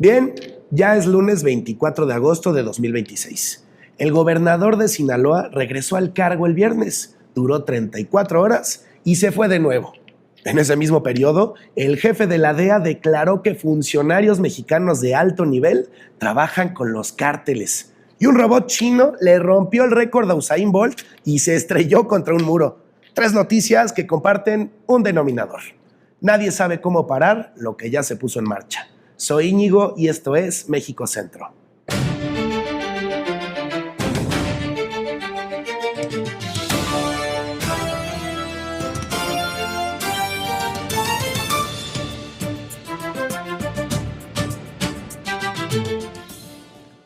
Bien, ya es lunes 24 de agosto de 2026. El gobernador de Sinaloa regresó al cargo el viernes, duró 34 horas y se fue de nuevo. En ese mismo periodo, el jefe de la DEA declaró que funcionarios mexicanos de alto nivel trabajan con los cárteles. Y un robot chino le rompió el récord a Usain Bolt y se estrelló contra un muro. 3 noticias que comparten un denominador. Nadie sabe cómo parar lo que ya se puso en marcha. Soy Íñigo y esto es México Centro.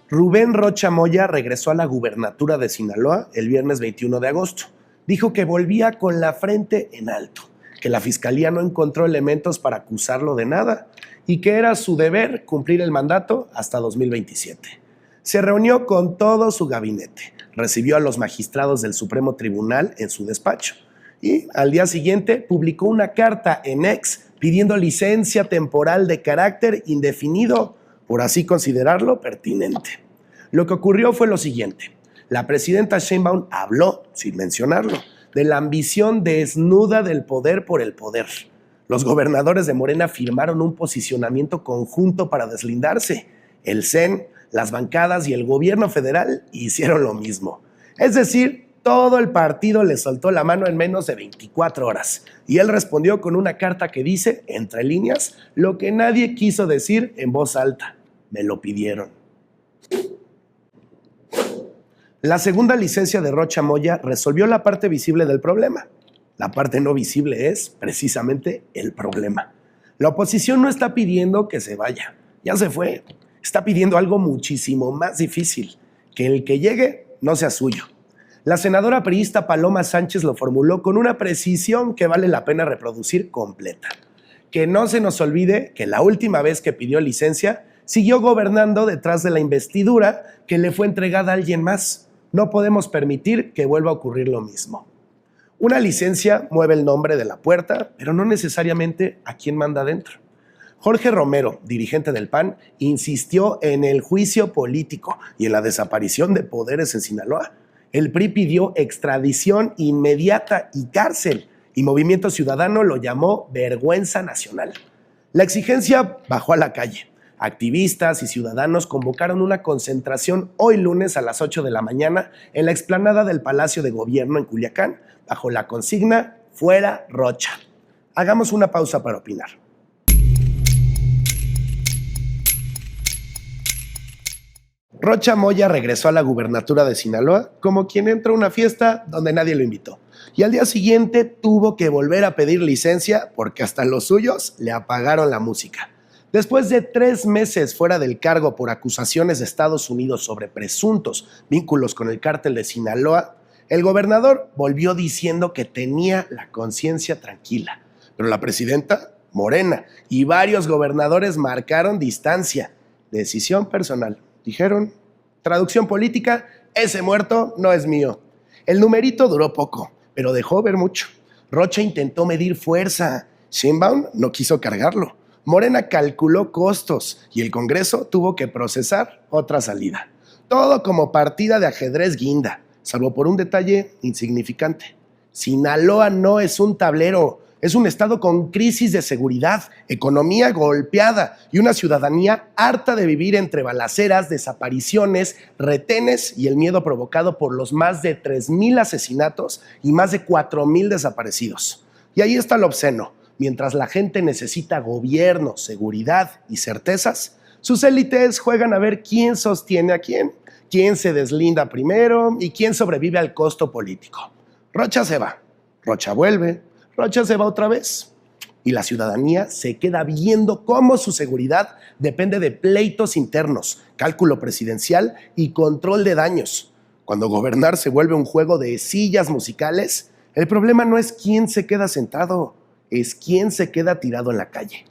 Rubén Rocha Moya regresó a la gubernatura de Sinaloa el viernes 21 de agosto. Dijo que volvía con la frente en alto, que la fiscalía no encontró elementos para acusarlo de nada y que era su deber cumplir el mandato hasta 2027. Se reunió con todo su gabinete, recibió a los magistrados del Supremo Tribunal en su despacho y al día siguiente publicó una carta en X pidiendo licencia temporal de carácter indefinido, por así considerarlo pertinente. Lo que ocurrió fue lo siguiente. La presidenta Sheinbaum habló, sin mencionarlo, de la ambición desnuda del poder por el poder. Los gobernadores de Morena firmaron un posicionamiento conjunto para deslindarse. El CEN, las bancadas y el gobierno federal hicieron lo mismo. Es decir, todo el partido le soltó la mano en menos de 24 horas. Y él respondió con una carta que dice, entre líneas, lo que nadie quiso decir en voz alta. Me lo pidieron. La segunda licencia de Rocha Moya resolvió la parte visible del problema. La parte no visible es, precisamente, el problema. La oposición no está pidiendo que se vaya. Ya se fue. Está pidiendo algo muchísimo más difícil. Que el que llegue no sea suyo. La senadora priista Paloma Sánchez lo formuló con una precisión que vale la pena reproducir completa. Que no se nos olvide que la última vez que pidió licencia siguió gobernando detrás de la investidura que le fue entregada a alguien más. No podemos permitir que vuelva a ocurrir lo mismo. Una licencia mueve el nombre de la puerta, pero no necesariamente a quién manda adentro. Jorge Romero, dirigente del PAN, insistió en el juicio político y en la desaparición de poderes en Sinaloa. El PRI pidió extradición inmediata y cárcel, y Movimiento Ciudadano lo llamó vergüenza nacional. La exigencia bajó a la calle. Activistas y ciudadanos convocaron una concentración hoy lunes a las 8 de la mañana en la explanada del Palacio de Gobierno en Culiacán, bajo la consigna Fuera Rocha. Hagamos una pausa para opinar. Rocha Moya regresó a la gubernatura de Sinaloa como quien entra a una fiesta donde nadie lo invitó. Y al día siguiente tuvo que volver a pedir licencia porque hasta los suyos le apagaron la música. Después de 3 meses fuera del cargo por acusaciones de Estados Unidos sobre presuntos vínculos con el cártel de Sinaloa, el gobernador volvió diciendo que tenía la conciencia tranquila. Pero la presidenta, Morena, y varios gobernadores marcaron distancia. Decisión personal. Dijeron, traducción política, ese muerto no es mío. El numerito duró poco, pero dejó ver mucho. Rocha intentó medir fuerza. Sheinbaum no quiso cargarlo. Morena calculó costos y el Congreso tuvo que procesar otra salida. Todo como partida de ajedrez guinda, salvo por un detalle insignificante. Sinaloa no es un tablero, es un estado con crisis de seguridad, economía golpeada y una ciudadanía harta de vivir entre balaceras, desapariciones, retenes y el miedo provocado por los más de 3,000 asesinatos y más de 4,000 desaparecidos. Y ahí está lo obsceno. Mientras la gente necesita gobierno, seguridad y certezas, sus élites juegan a ver quién sostiene a quién se deslinda primero y quién sobrevive al costo político. Rocha se va, Rocha vuelve, Rocha se va otra vez. Y la ciudadanía se queda viendo cómo su seguridad depende de pleitos internos, cálculo presidencial y control de daños. Cuando gobernar se vuelve un juego de sillas musicales, el problema no es quién se queda sentado, es quién se queda tirado en la calle.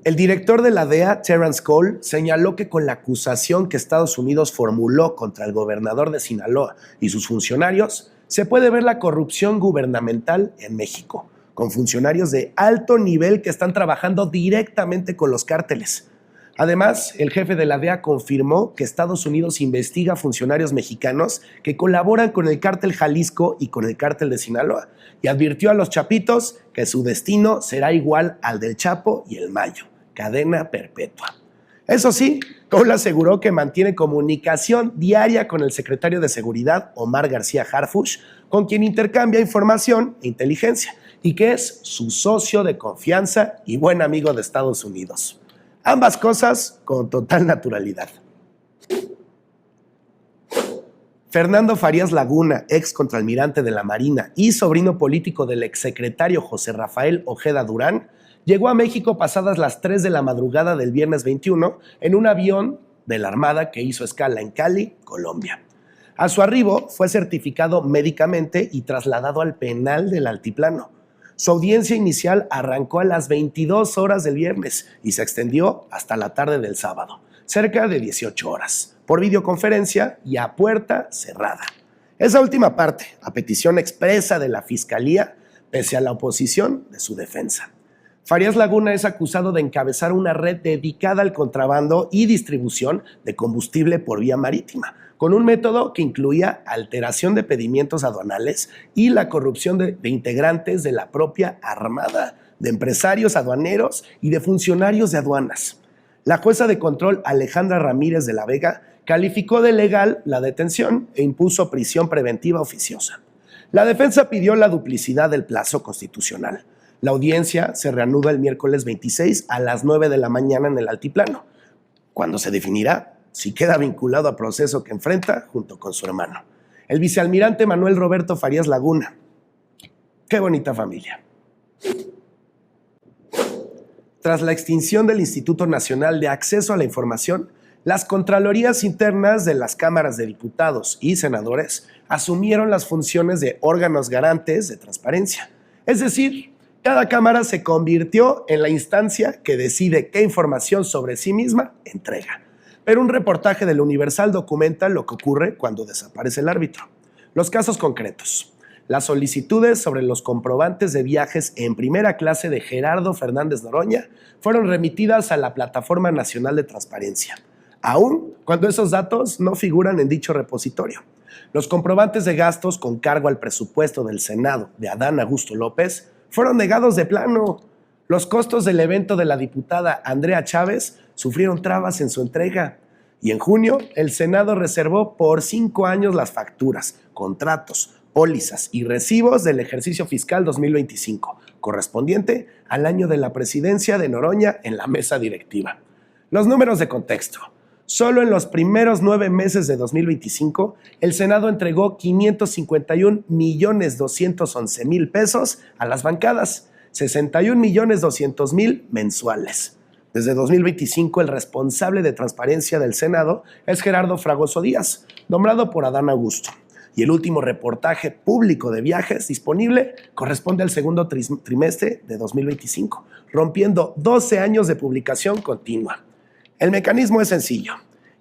El director de la DEA, Terrence Cole, señaló que con la acusación que Estados Unidos formuló contra el gobernador de Sinaloa y sus funcionarios, se puede ver la corrupción gubernamental en México, con funcionarios de alto nivel que están trabajando directamente con los cárteles. Además, el jefe de la DEA confirmó que Estados Unidos investiga a funcionarios mexicanos que colaboran con el cártel Jalisco y con el cártel de Sinaloa, y advirtió a los chapitos que su destino será igual al del Chapo y el Mayo, cadena perpetua. Eso sí, Cole aseguró que mantiene comunicación diaria con el secretario de Seguridad, Omar García Harfuch, con quien intercambia información e inteligencia, y que es su socio de confianza y buen amigo de Estados Unidos. Ambas cosas con total naturalidad. Fernando Farías Laguna, ex contraalmirante de la Marina y sobrino político del exsecretario José Rafael Ojeda Durán, llegó a México pasadas las 3 de la madrugada del viernes 21 en un avión de la Armada que hizo escala en Cali, Colombia. A su arribo fue certificado médicamente y trasladado al penal del Altiplano. Su audiencia inicial arrancó a las 22 horas del viernes y se extendió hasta la tarde del sábado, cerca de 18 horas, por videoconferencia y a puerta cerrada. Esa última parte, a petición expresa de la Fiscalía, pese a la oposición de su defensa. Farías Laguna es acusado de encabezar una red dedicada al contrabando y distribución de combustible por vía marítima, con un método que incluía alteración de pedimientos aduanales y la corrupción de integrantes de la propia Armada, de empresarios aduaneros y de funcionarios de aduanas. La jueza de control Alejandra Ramírez de la Vega calificó de legal la detención e impuso prisión preventiva oficiosa. La defensa pidió la duplicidad del plazo constitucional. La audiencia se reanuda el miércoles 26 a las 9 de la mañana en el Altiplano, cuando se definirá si queda vinculado a proceso que enfrenta junto con su hermano, el vicealmirante Manuel Roberto Farías Laguna. ¡Qué bonita familia! Tras la extinción del Instituto Nacional de Acceso a la Información, las Contralorías Internas de las cámaras de diputados y senadores asumieron las funciones de órganos garantes de transparencia. Es decir, cada cámara se convirtió en la instancia que decide qué información sobre sí misma entrega. Pero un reportaje del Universal documenta lo que ocurre cuando desaparece el árbitro. Los casos concretos. Las solicitudes sobre los comprobantes de viajes en primera clase de Gerardo Fernández Noroña fueron remitidas a la Plataforma Nacional de Transparencia, aun cuando esos datos no figuran en dicho repositorio. Los comprobantes de gastos con cargo al presupuesto del Senado de Adán Augusto López fueron negados de plano. Los costos del evento de la diputada Andrea Chávez sufrieron trabas en su entrega. Y en junio, el Senado reservó por 5 años las facturas, contratos, pólizas y recibos del ejercicio fiscal 2025, correspondiente al año de la presidencia de Noroña en la mesa directiva. Los números de contexto. Solo en los primeros 9 meses de 2025, el Senado entregó 551,211,000 pesos a las bancadas, 61,200,000 mensuales. Desde 2025, el responsable de transparencia del Senado es Gerardo Fragoso Díaz, nombrado por Adán Augusto. Y el último reportaje público de viajes disponible corresponde al segundo trimestre de 2025, rompiendo 12 años de publicación continua. El mecanismo es sencillo.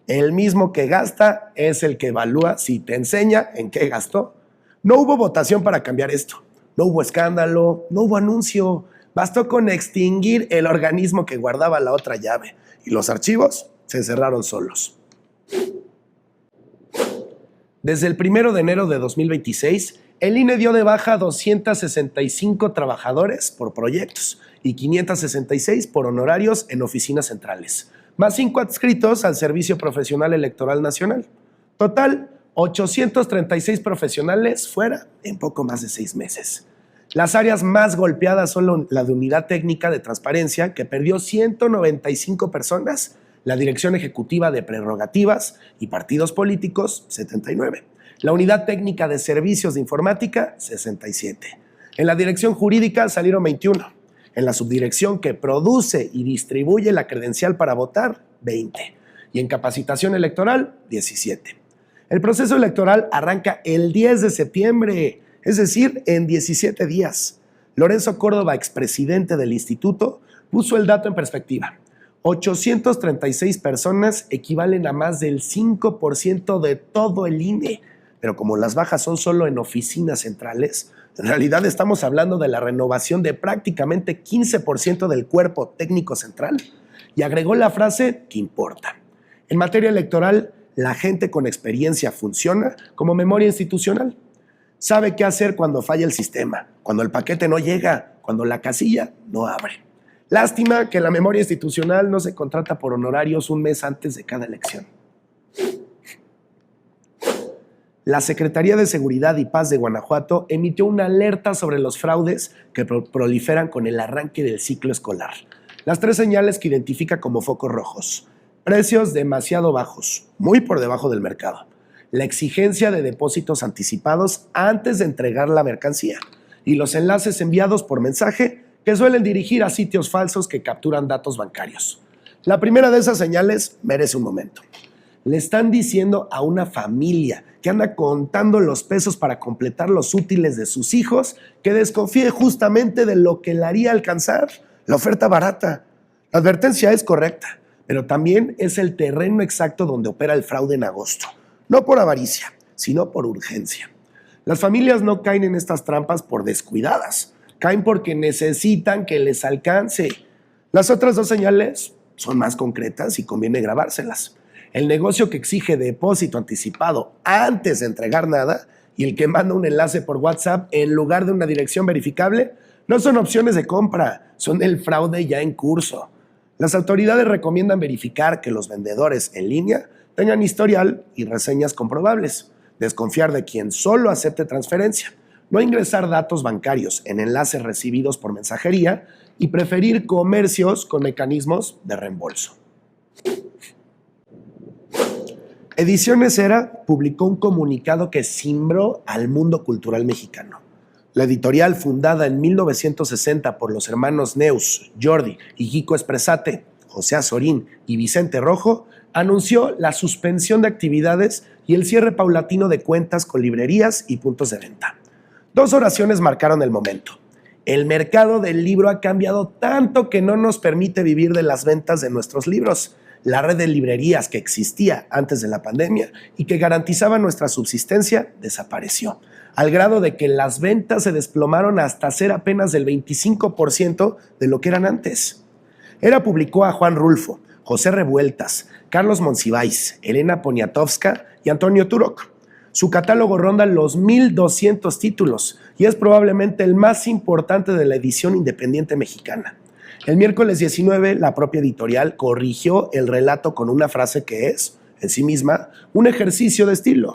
El mismo que gasta es el que evalúa si te enseña en qué gastó. No hubo votación para cambiar esto. No hubo escándalo, no hubo anuncio. Bastó con extinguir el organismo que guardaba la otra llave y los archivos se cerraron solos. Desde el 1 de enero de 2026, el INE dio de baja a 265 trabajadores por proyectos y 566 por honorarios en oficinas centrales, más 5 adscritos al Servicio Profesional Electoral Nacional. Total, 836 profesionales fuera en poco más de 6 meses. Las áreas más golpeadas son la de Unidad Técnica de Transparencia, que perdió 195 personas, la Dirección Ejecutiva de Prerrogativas y Partidos Políticos, 79, la Unidad Técnica de Servicios de Informática, 67. En la Dirección Jurídica salieron 21, en la Subdirección que produce y distribuye la credencial para votar, 20, y en Capacitación Electoral, 17. El proceso electoral arranca el 10 de septiembre, es decir, en 17 días. Lorenzo Córdoba, expresidente del instituto, puso el dato en perspectiva. 836 personas equivalen a más del 5% de todo el INE. pero como las bajas son solo en oficinas centrales, en realidad estamos hablando de la renovación de prácticamente 15% del cuerpo técnico central. Y agregó la frase que importa. En materia electoral, la gente con experiencia funciona como memoria institucional. Sabe qué hacer cuando falla el sistema, cuando el paquete no llega, cuando la casilla no abre. Lástima que la memoria institucional no se contrata por honorarios un mes antes de cada elección. La Secretaría de Seguridad y Paz de Guanajuato emitió una alerta sobre los fraudes que proliferan con el arranque del ciclo escolar. Las 3 señales que identifica como focos rojos: precios demasiado bajos, muy por debajo del mercado; la exigencia de depósitos anticipados antes de entregar la mercancía; y los enlaces enviados por mensaje que suelen dirigir a sitios falsos que capturan datos bancarios. La primera de esas señales merece un momento. Le están diciendo a una familia que anda contando los pesos para completar los útiles de sus hijos que desconfíe justamente de lo que le haría alcanzar la oferta barata. La advertencia es correcta, pero también es el terreno exacto donde opera el fraude en agosto. No por avaricia, sino por urgencia. Las familias no caen en estas trampas por descuidadas, caen porque necesitan que les alcance. Las otras 2 señales son más concretas y conviene grabárselas. El negocio que exige depósito anticipado antes de entregar nada y el que manda un enlace por WhatsApp en lugar de una dirección verificable no son opciones de compra, son el fraude ya en curso. Las autoridades recomiendan verificar que los vendedores en línea tengan historial y reseñas comprobables, desconfiar de quien solo acepte transferencia, no ingresar datos bancarios en enlaces recibidos por mensajería y preferir comercios con mecanismos de reembolso. Ediciones Era publicó un comunicado que cimbró al mundo cultural mexicano. La editorial, fundada en 1960 por los hermanos Neus, Jordi y Kiko Espresate, José Azorín y Vicente Rojo, anunció la suspensión de actividades y el cierre paulatino de cuentas con librerías y puntos de venta. 2 oraciones marcaron el momento. El mercado del libro ha cambiado tanto que no nos permite vivir de las ventas de nuestros libros. La red de librerías que existía antes de la pandemia y que garantizaba nuestra subsistencia desapareció, al grado de que las ventas se desplomaron hasta ser apenas del 25% de lo que eran antes. Era publicó a Juan Rulfo, José Revueltas, Carlos Monsiváis, Elena Poniatowska y Antonio Turok. Su catálogo ronda los 1,200 títulos y es probablemente el más importante de la edición independiente mexicana. El miércoles 19, la propia editorial corrigió el relato con una frase que es, en sí misma, un ejercicio de estilo.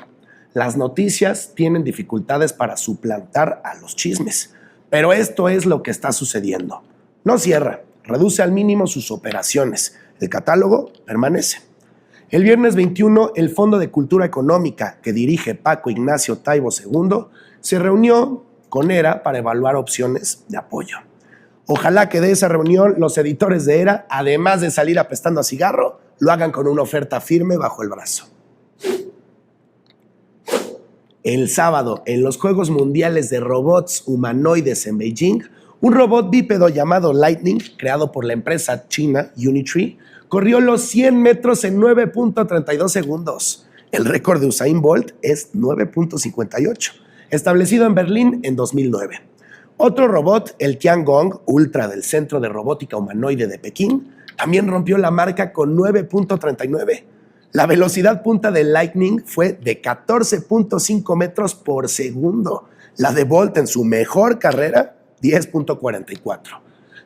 Las noticias tienen dificultades para suplantar a los chismes, pero esto es lo que está sucediendo. No cierra, reduce al mínimo sus operaciones. El catálogo permanece. El viernes 21, el Fondo de Cultura Económica, que dirige Paco Ignacio Taibo II, se reunió con Era para evaluar opciones de apoyo. Ojalá que de esa reunión los editores de Era, además de salir apestando a cigarro, lo hagan con una oferta firme bajo el brazo. El sábado, en los Juegos Mundiales de Robots Humanoides en Beijing, un robot bípedo llamado Lightning, creado por la empresa china Unitree, corrió los 100 metros en 9.32 segundos. El récord de Usain Bolt es 9.58, establecido en Berlín en 2009. Otro robot, el Tiangong Ultra del Centro de Robótica Humanoide de Pekín, también rompió la marca con 9.39. La velocidad punta de Lightning fue de 14.5 metros por segundo. La de Bolt en su mejor carrera, 10.44.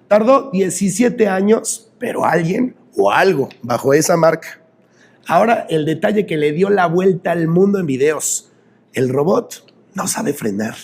Tardó 17 años, pero alguien o algo bajó esa marca. Ahora el detalle que le dio la vuelta al mundo en videos. El robot no sabe frenar.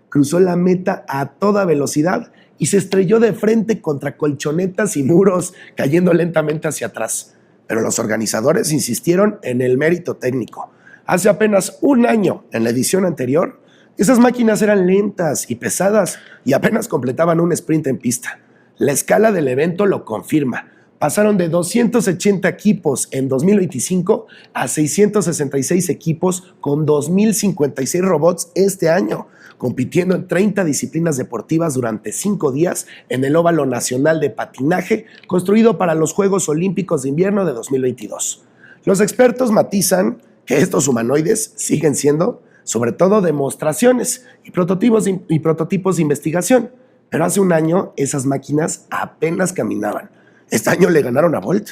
Cruzó la meta a toda velocidad y se estrelló de frente contra colchonetas y muros, cayendo lentamente hacia atrás. Pero los organizadores insistieron en el mérito técnico. Hace apenas un año, en la edición anterior, esas máquinas eran lentas y pesadas y apenas completaban un sprint en pista. La escala del evento lo confirma. Pasaron de 280 equipos en 2025 a 666 equipos con 2,056 robots este año, compitiendo en 30 disciplinas deportivas durante 5 días en el Óvalo Nacional de Patinaje, construido para los Juegos Olímpicos de Invierno de 2022. Los expertos matizan que estos humanoides siguen siendo sobre todo demostraciones y prototipos de investigación. Pero hace un año esas máquinas apenas caminaban. Este año le ganaron a Bolt.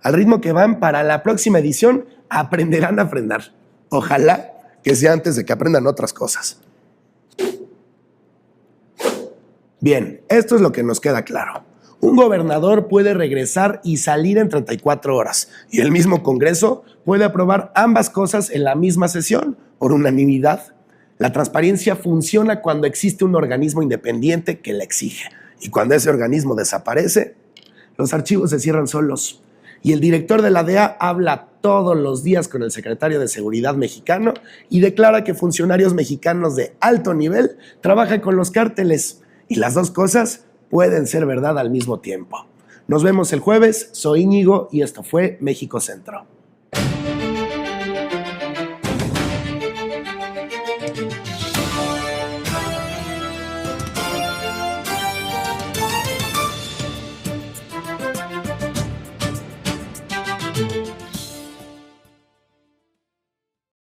Al ritmo que van, para la próxima edición aprenderán a frenar. Ojalá que sea antes de que aprendan otras cosas. Bien, esto es lo que nos queda claro. Un gobernador puede regresar y salir en 34 horas y el mismo Congreso puede aprobar ambas cosas en la misma sesión por unanimidad. La transparencia funciona cuando existe un organismo independiente que la exige y cuando ese organismo desaparece, los archivos se cierran solos y el director de la DEA habla todos los días con el secretario de Seguridad mexicano y declara que funcionarios mexicanos de alto nivel trabajan con los cárteles y las dos cosas pueden ser verdad al mismo tiempo. Nos vemos el jueves, soy Íñigo y esto fue México Centro.